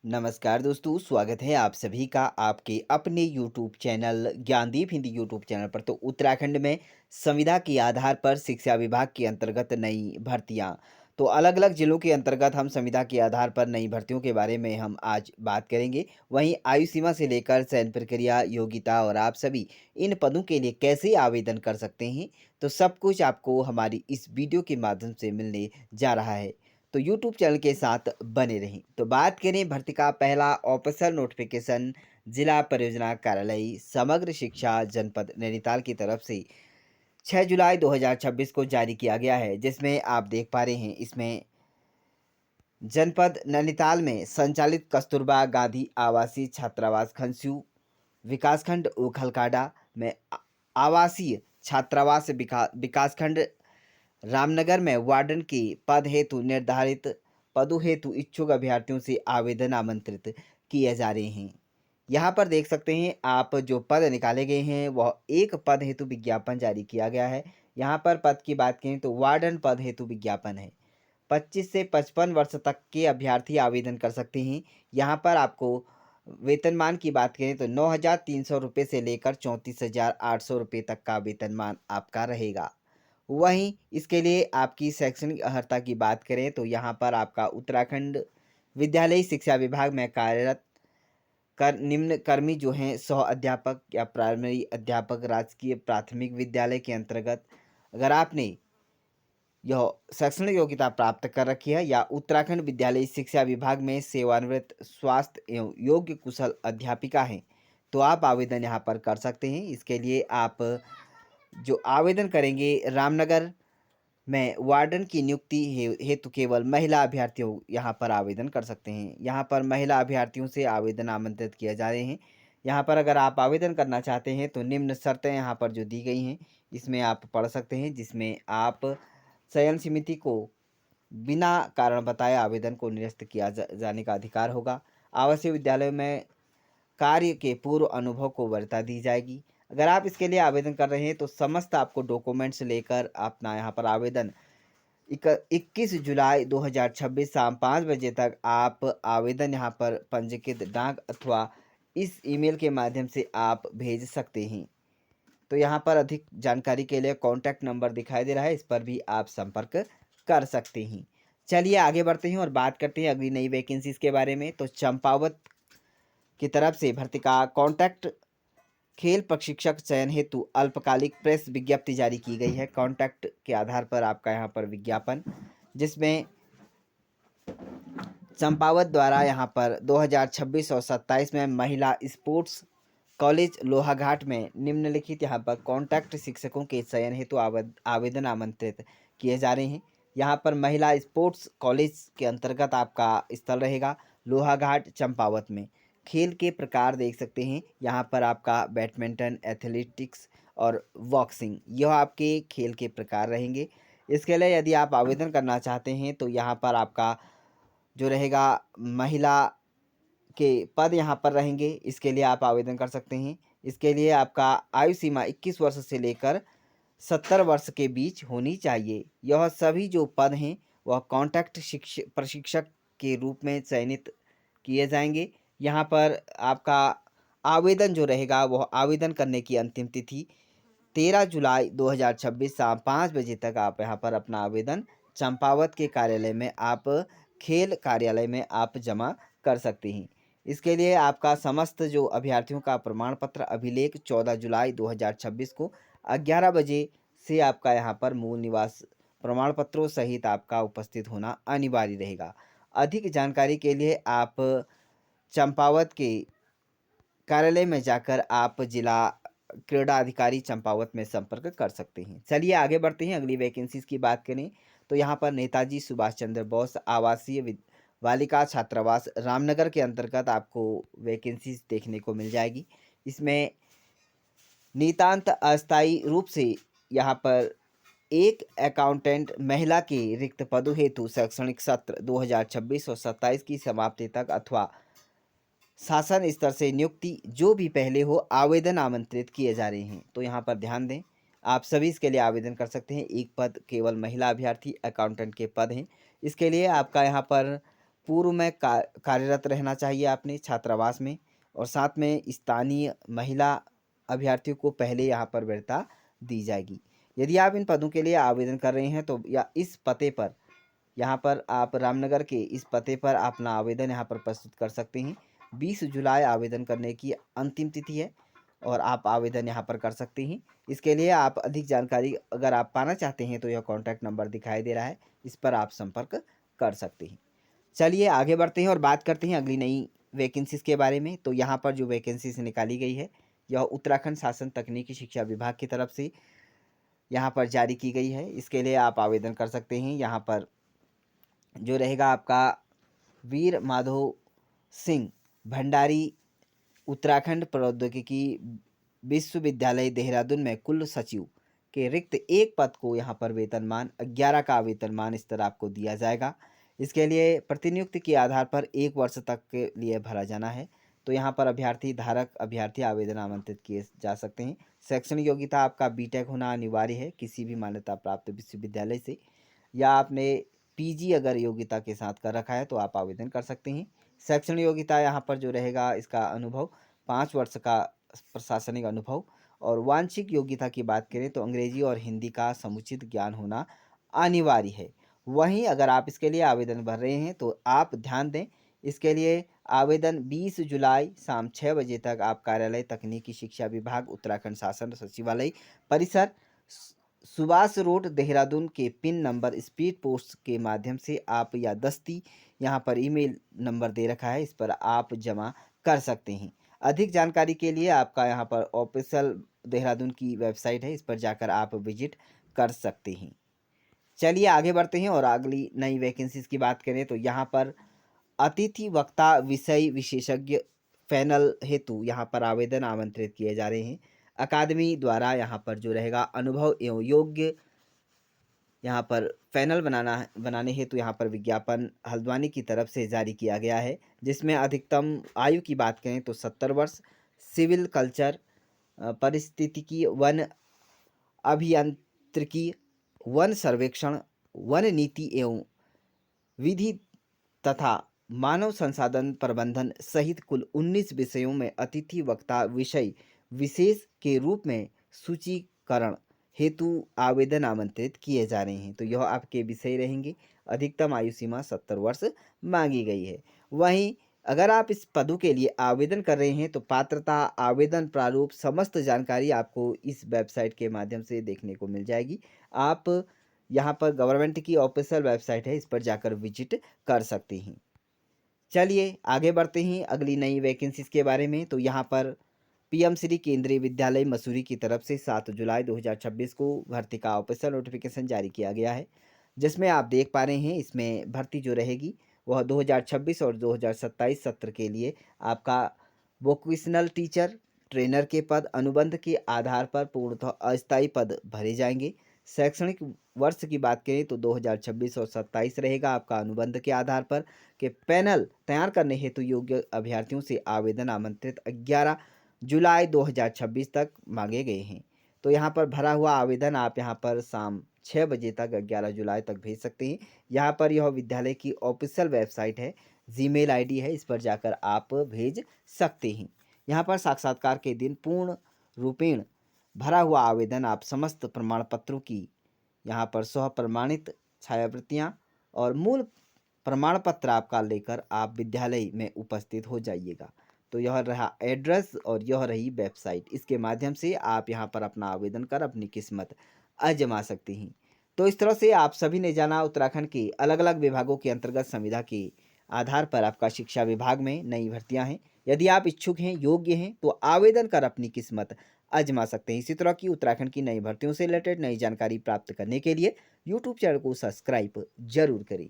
नमस्कार दोस्तों, स्वागत है आप सभी का आपके अपने YouTube channel Gyandeep Hindi YouTube channel पर। तो उत्तराखंड में संविदा के आधार पर शिक्षा विभाग के अंतर्गत नई भर्तियां। तो अलग-अलग जिलों के अंतर्गत हम संविदा के आधार पर नई भर्तियों के बारे में हम आज बात करेंगे। वहीं आयु सीमा से लेकर चयन प्रक्रिया, योग्यता और आप सभी इन पदों के लिए कैसे आवेदन कर सकते हैं, तो सब कुछ आपको हमारी इस वीडियो के माध्यम से मिलने जा रहा है। तो यूट्यूब चैनल के साथ बने रहें। तो बात करें भर्ती का पहला ऑफिशियल नोटिफिकेशन जिला परियोजना कार्यालय समग्र शिक्षा जनपद नैनीताल की तरफ से 6 जुलाई 2026 को जारी किया गया है, जिसमें आप देख पा रहे हैं इसमें जनपद नैनीताल में संचालित कस्तूरबा गांधी आवासीय छात्रावास खनस्यू विकासखंड ओखलकाडा में आवासीय छात्रावास विकासखंड रामनगर में वार्डन के पद हेतु निर्धारित पदों हेतु इच्छुक अभ्यर्थियों से आवेदन आमंत्रित किए जा रहे हैं। यहाँ पर देख सकते हैं आप जो पद निकाले गए हैं वह एक पद हेतु विज्ञापन जारी किया गया है। यहाँ पर पद की बात करें तो वार्डन पद हेतु विज्ञापन है। 25 से 55 वर्ष तक के अभ्यर्थी आवेदन कर सकते हैं। यहाँ पर आपको वेतनमान की बात करें तो 9,300 रुपये से लेकर 34,800 रुपये तक का वेतनमान आपका रहेगा। वहीं इसके लिए आपकी शैक्षणिक अर्हता की बात करें तो यहाँ पर आपका उत्तराखंड विद्यालयी शिक्षा विभाग में कार्यरत निम्न कर्मी जो हैं सह अध्यापक या प्राइमरी अध्यापक राजकीय प्राथमिक विद्यालय के अंतर्गत अगर आपने यह शैक्षणिक योग्यता प्राप्त कर रखी है या उत्तराखंड विद्यालयी शिक्षा विभाग में सेवानिवृत्त स्वास्थ्य एवं योग्य कुशल अध्यापिका हैं, तो आप आवेदन यहाँ पर कर सकते हैं। इसके लिए आप जो आवेदन करेंगे रामनगर में वार्डन की नियुक्ति हेतु केवल महिला अभ्यर्थियों यहाँ पर आवेदन कर सकते हैं। यहाँ पर महिला अभ्यर्थियों से आवेदन आमंत्रित किए जा रहे हैं। यहाँ पर अगर आप आवेदन करना चाहते हैं तो निम्न शर्तें यहाँ पर जो दी गई हैं इसमें आप पढ़ सकते हैं, जिसमें आप चयन समिति को बिना कारण बताए आवेदन को निरस्त किया जाने का अधिकार होगा। आवासीय विद्यालय में कार्य के पूर्व अनुभव को वरीयता दी जाएगी। अगर आप इसके लिए आवेदन कर रहे हैं तो समस्त आपको डॉक्यूमेंट्स लेकर अपना यहाँ पर आवेदन 21 जुलाई 2026 शाम 5 बजे तक आप आवेदन यहाँ पर पंजीकृत डाक अथवा इस ईमेल के माध्यम से आप भेज सकते हैं। तो यहाँ पर अधिक जानकारी के लिए कॉन्टैक्ट नंबर दिखाई दे रहा है, इस पर भी आप संपर्क कर सकते हैं। चलिए आगे बढ़ते हैं और बात करते हैं अगली नई वैकेंसीज के बारे में। तो चंपावत की तरफ से भर्ती का कॉन्टैक्ट खेल प्रशिक्षक चयन हेतु अल्पकालिक प्रेस विज्ञप्ति जारी की गई है। कॉन्टैक्ट के आधार पर आपका यहाँ पर विज्ञापन, जिसमें चंपावत द्वारा यहाँ पर 2026 और 27 में महिला स्पोर्ट्स कॉलेज लोहाघाट में निम्नलिखित यहाँ पर कॉन्टैक्ट शिक्षकों के चयन हेतु आवेदन आमंत्रित किए जा रहे हैं। यहाँ पर महिला स्पोर्ट्स कॉलेज के अंतर्गत आपका स्थल रहेगा लोहाघाट चंपावत में। खेल के प्रकार देख सकते हैं यहाँ पर आपका बैडमिंटन, एथलेटिक्स और बॉक्सिंग, यह आपके खेल के प्रकार रहेंगे। इसके लिए यदि आप आवेदन करना चाहते हैं तो यहाँ पर आपका जो रहेगा महिला के पद यहाँ पर रहेंगे। इसके लिए आप आवेदन कर सकते हैं। इसके लिए आपका आयु सीमा 21 वर्ष से लेकर 70 वर्ष के बीच होनी चाहिए। यह सभी जो पद हैं वह कॉन्टैक्ट प्रशिक्षक के रूप में चयनित किए जाएंगे। यहाँ पर आपका आवेदन जो रहेगा वह आवेदन करने की अंतिम तिथि 13 जुलाई 2026 शाम 5 बजे तक आप यहाँ पर अपना आवेदन चंपावत के कार्यालय में आप खेल कार्यालय में आप जमा कर सकते हैं। इसके लिए आपका समस्त जो अभ्यर्थियों का प्रमाण पत्र अभिलेख 14 जुलाई 2026 को 11 बजे से आपका यहाँ पर मूल निवास प्रमाण पत्रों सहित आपका उपस्थित होना अनिवार्य रहेगा। अधिक जानकारी के लिए आप चंपावत के कार्यालय में जाकर आप जिला क्रीड़ा अधिकारी चंपावत में संपर्क कर सकते हैं। चलिए आगे बढ़ते हैं, अगली वैकेंसीज की बात करें तो यहाँ पर नेताजी सुभाष चंद्र बोस आवासीय बालिका छात्रावास रामनगर के अंतर्गत आपको वैकेंसीज देखने को मिल जाएगी। इसमें नितांत अस्थायी रूप से यहाँ पर एक अकाउंटेंट महिला के रिक्त पदों हेतु शैक्षणिक सत्र 2026 और 27 की समाप्ति तक अथवा शासन स्तर से नियुक्ति जो भी पहले हो आवेदन आमंत्रित किए जा रहे हैं। तो यहाँ पर ध्यान दें, आप सभी इसके लिए आवेदन कर सकते हैं। एक पद केवल महिला अभ्यर्थी अकाउंटेंट के पद हैं। इसके लिए आपका यहाँ पर पूर्व में कार्यरत रहना चाहिए आपने छात्रावास में, और साथ में स्थानीय महिला अभ्यर्थियों को पहले यहाँ पर वरीयता दी जाएगी। यदि आप इन पदों के लिए आवेदन कर रहे हैं तो या इस पते पर, यहाँ पर आप रामनगर के इस पते पर अपना आवेदन यहाँ पर प्रस्तुत कर सकते हैं। 20 जुलाई आवेदन करने की अंतिम तिथि है और आप आवेदन यहाँ पर कर सकते हैं। इसके लिए आप अधिक जानकारी अगर आप पाना चाहते हैं तो यह कॉन्टैक्ट नंबर दिखाई दे रहा है, इस पर आप संपर्क कर सकते हैं। चलिए आगे बढ़ते हैं और बात करते हैं अगली नई वैकेंसीज़ के बारे में। तो यहाँ पर जो वैकेंसीज़ निकाली गई है, यह उत्तराखंड शासन तकनीकी शिक्षा विभाग की तरफ से यहाँ पर जारी की गई है। इसके लिए आप आवेदन कर सकते हैं। यहाँ पर जो रहेगा आपका वीर माधो सिंह भंडारी उत्तराखंड प्रौद्योगिकी विश्वविद्यालय देहरादून में कुल सचिव के रिक्त एक पद को यहाँ पर वेतनमान 11 का वेतनमान स्तर आपको दिया जाएगा। इसके लिए प्रतिनियुक्ति के आधार पर 1 वर्ष तक के लिए भरा जाना है। तो यहाँ पर अभ्यर्थी आवेदन आमंत्रित किए जा सकते हैं। शैक्षणिक योग्यता आपका बीटेक होना अनिवार्य है किसी भी मान्यता प्राप्त विश्वविद्यालय से, या आपने पीजी अगर योग्यता के साथ कर रखा है तो आप आवेदन कर सकते हैं। शैक्षणिक योग्यता यहाँ पर जो रहेगा इसका अनुभव 5 वर्ष का प्रशासनिक अनुभव, और वांछिक योग्यता की बात करें तो अंग्रेजी और हिंदी का समुचित ज्ञान होना अनिवार्य है। वहीं अगर आप इसके लिए आवेदन भर रहे हैं तो आप ध्यान दें, इसके लिए आवेदन 20 जुलाई शाम 6 बजे तक आप कार्यालय तकनीकी शिक्षा विभाग उत्तराखंड शासन सचिवालय परिसर सुभाष रोड देहरादून के पिन नंबर स्पीड पोस्ट के माध्यम से आप, या दस्ती यहाँ पर ईमेल नंबर दे रखा है, इस पर आप जमा कर सकते हैं। अधिक जानकारी के लिए आपका यहाँ पर ऑफिशियल देहरादून की वेबसाइट है, इस पर जाकर आप विजिट कर सकते हैं। चलिए आगे बढ़ते हैं और अगली नई वैकेंसीज़ की बात करें तो यहाँ पर अतिथि वक्ता विषय विशेषज्ञ पैनल हेतु यहाँ पर आवेदन आमंत्रित किए जा रहे हैं। अकादमी द्वारा यहाँ पर जो रहेगा अनुभव एवं योग्य यहाँ पर पैनल बनाने हेतु यहाँ पर विज्ञापन हल्द्वानी की तरफ से जारी किया गया है, जिसमें अधिकतम आयु की बात करें तो 70 वर्ष, सिविल कल्चर, पारिस्थितिकी, वन अभियांत्रिकी, वन सर्वेक्षण, वन नीति एवं विधि तथा मानव संसाधन प्रबंधन सहित कुल 19 विषयों में अतिथि वक्ता विषय विशेष के रूप में सूचीकरण हेतु आवेदन आमंत्रित किए जा रहे हैं। तो यह आपके विषय रहेंगे। अधिकतम आयु सीमा 70 वर्ष मांगी गई है। वहीं अगर आप इस पदों के लिए आवेदन कर रहे हैं तो पात्रता, आवेदन प्रारूप, समस्त जानकारी आपको इस वेबसाइट के माध्यम से देखने को मिल जाएगी। आप यहाँ पर गवर्नमेंट की ऑफिशियल वेबसाइट है, इस पर जाकर विजिट कर सकते हैं। चलिए आगे बढ़ते हैं अगली नई वैकेंसीज़ के बारे में। तो यहाँ पर पीएम श्री केंद्रीय विद्यालय मसूरी की तरफ से 7 जुलाई 2026 को भर्ती का ऑफिशियल नोटिफिकेशन जारी किया गया है, जिसमें आप देख पा रहे हैं इसमें भर्ती जो रहेगी वह 2026 और 2027 सत्र के लिए आपका वोकेशनल टीचर ट्रेनर के पद अनुबंध के आधार पर पूर्णतः अस्थायी पद भरे जाएंगे। शैक्षणिक वर्ष की बात करें तो 2026 और 27 रहेगा आपका अनुबंध के आधार पर के पैनल तैयार करने हेतु योग्य अभ्यर्थियों से आवेदन आमंत्रित 11 जुलाई 2026 तक मांगे गए हैं। तो यहाँ पर भरा हुआ आवेदन आप यहाँ पर शाम 6 बजे तक 11 जुलाई तक भेज सकते हैं। यहाँ पर यह विद्यालय की ऑफिशियल वेबसाइट है, जीमेल आईडी है, इस पर जाकर आप भेज सकते हैं। यहाँ पर साक्षात्कार के दिन पूर्ण रूपेण भरा हुआ आवेदन आप समस्त प्रमाण पत्रों की यहाँ पर स्व प्रमाणित छायाप्रतियाँ और मूल प्रमाण पत्र आपका लेकर आप विद्यालय में उपस्थित हो जाइएगा। तो यह रहा एड्रेस और यह रही वेबसाइट, इसके माध्यम से आप यहाँ पर अपना आवेदन कर अपनी किस्मत आजमा सकते हैं। तो इस तरह से आप सभी ने जाना उत्तराखंड के अलग अलग विभागों के अंतर्गत संविदा के आधार पर आपका शिक्षा विभाग में नई भर्तियां हैं। यदि आप इच्छुक हैं, योग्य हैं, तो आवेदन कर अपनी किस्मत आजमा सकते हैं। इसी तरह की उत्तराखंड की नई भर्तियों से रिलेटेड नई जानकारी प्राप्त करने के लिए यूट्यूब चैनल को सब्सक्राइब जरूर करें।